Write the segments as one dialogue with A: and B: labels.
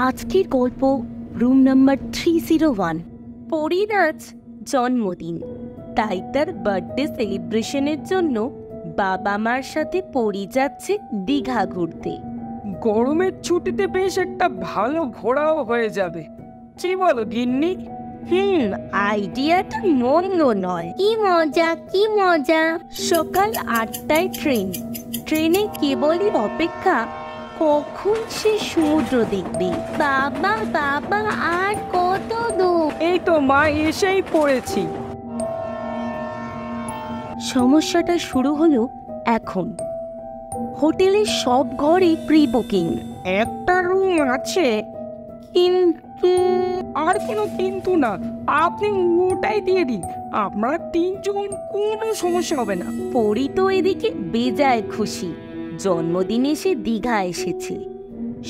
A: আজকের গল্প room number 301। পরীর আজ জন্মদিন, তাই তার বার্থডে সেলিব্রেশনের জন্য বাবা মার সাথে পরী যাচ্ছে দীঘা ঘুরতে।
B: গরমের ছুটিতে বেশ একটা ভালো ঘোরাও হয়ে যাবে, কি বলো গিন্নি?
A: আইডিয়াটা মন্দ নয়। কি মজা কি মজা। সকাল 8টায় ট্রেনে কেবলই অপেক্ষা কখন সে সমুদ্র দেখবে। বাবা বাবা আর কত দূর।
B: এই তো মা, এসেই পড়েছি।
A: সমস্যাটা শুরু হলো এখন। হোটেলের সব ঘরে প্রি বুকিং।
B: একটা রুম আছে, কিন্তু আর কোনো কিন্তু না, আপনি ওটাই দিয়ে দিন। আমরা 3জন, কোনো সমস্যা হবে না।
A: পরী তো এদিকে বেজায় খুশি, জন্মদিনে সে দীঘা এসেছে।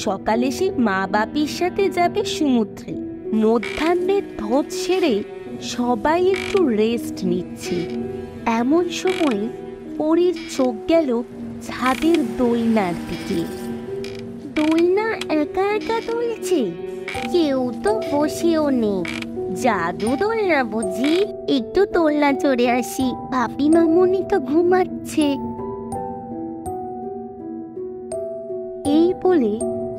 A: সকালে সে মা বাপির সাথে যাবে সমুদ্রে। মধ্যাহ্নের ধোঁত সেরে সবাই একটু রেস্ট নিচ্ছে। এমন সময় পরীর চোখ গেল ছাদের দোলনার দিকে। দোলনা একা একা দুলছে, কেউ তো বসেও নেই। জাদু দোলনা বুঝি? একটু দোলনা চড়ে আসি, পাপি মামুনি তো ঘুমাচ্ছে। এই বলে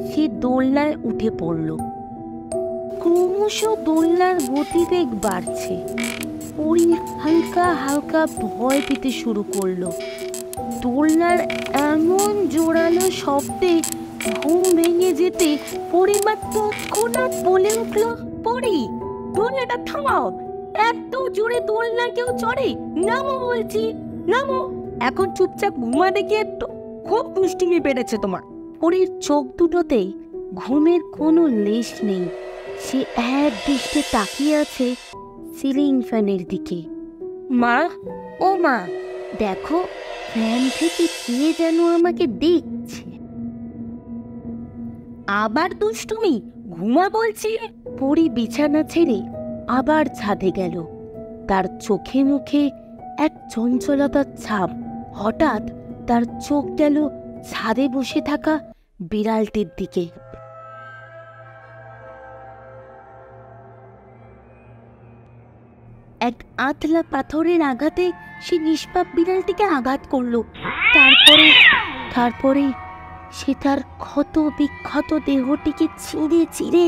A: সে দোলনায় উঠে পড়ল। ক্রমশ দোলনার গতিবেগ বাড়ছে। পরী হালকা হালকা ভয় পেতে শুরু করলো। দোলনার এমন জোরালো শব্দে ঘুম ভেঙে যেতে পরিমা তৎক্ষণাৎ বলে উঠল, পরী, দোলনাটা থামাও, এত জোরে দোলনা কেউ চড়ে? নামো বলছি, নামো। এখন চুপচাপ ঘুমা দেখে তো খুব দুষ্টুমি বেড়েছে তোমার। পরীর চোখ দুটোতে ঘুমের কোনো লেশ নেই। সে এক দৃষ্টে তাকিয়ে আছে সিলিং ফ্যানের দিকে। মা, ও মা, দেখো, ফ্যান থেকে কে যেন আমাকে দেখছে। আবার দুষ্টুমি, ঘুমা বলছি। পরী বিছানা ছেড়ে আবার ছাদে গেল। তার চোখে মুখে এক চঞ্চলতার ছাপ। হঠাৎ তার চোখ গেল ছাদে বসে থাকা বিড়ালটির দিকে। এক আতলা পাথরের আঘাতে সে নিষ্পাপ বিড়ালটিকে আঘাত করলো। তারপরে সে তার ক্ষত বিক্ষত দেহটিকে ছিঁড়ে ছিঁড়ে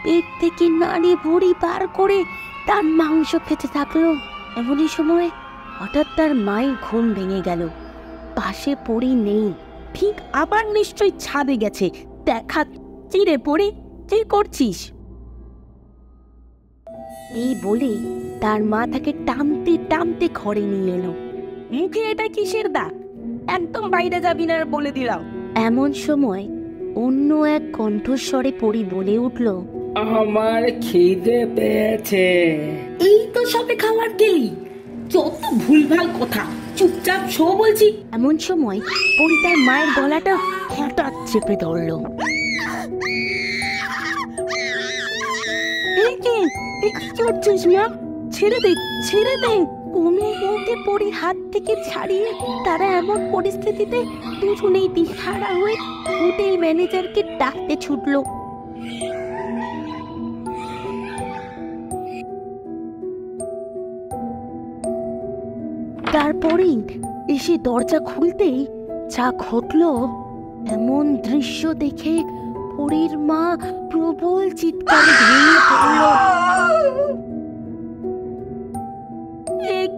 A: পেট থেকে নাড়ি ভুঁড়ি বার করে তার মাংস খেতে থাকলো। এমনই সময় হঠাৎ তার মায়ের ঘুম ভেঙে গেল। পাশে পরী নেই। ঠিক আবার নিশ্চয়ই ছাদে গেছে। দেখা, চিরে পরী, কি করছিস? এই বলে তার মা তাকে টানতে টানতে ঘরে নিয়ে এলো। মুখে এটা কিসের দাগ? একদম বাইরে যাবি না বলে দিলাম। এমন সময় অন্য এক কণ্ঠস্বরে পরী বলে উঠল,
B: আমার খিদে পেয়েছে।
A: এই তো সবে খাবার গেলি, যত ভুলভাল কথা, চুপচাপ শো বলছি। এমন সময় পরী তার মায়ের গলাটা হঠাৎ চেপে ধরল। কি করছিস মা? ছেড়ে দে, ছেড়ে দে। কোনো মতে পরীর হাত থেকে ছাড়িয়ে তারা এমন পরিস্থিতিতে দুজনেই দিশাহারা হয়ে হোটেল ম্যানেজারকে ডাকতে ছুটল। তারপরেই এসে দরজা খুলতেই যা ঘটলো, এমন দৃশ্য দেখে পরীর মা প্রবল চিৎকারে ভেঙে পড়ল।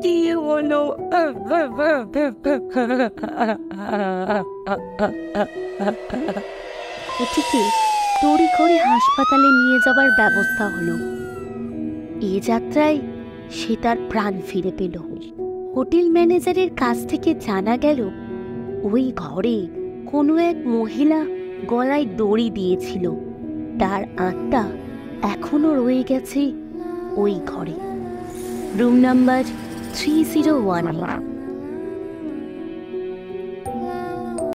A: কি হলো? এটিকে তড়িঘড়ি হাসপাতালে নিয়ে যাবার ব্যবস্থা হলো। এ যাত্রায় সে তার প্রাণ ফিরে পেল। হোটেল ম্যানেজারের কাছ থেকে জানা গেল ওই ঘরে কোনো এক মহিলা গলায় দড়ি দিয়েছিল। তার আত্মা এখনো রয়ে গেছে ওই ঘরে। Room number 301।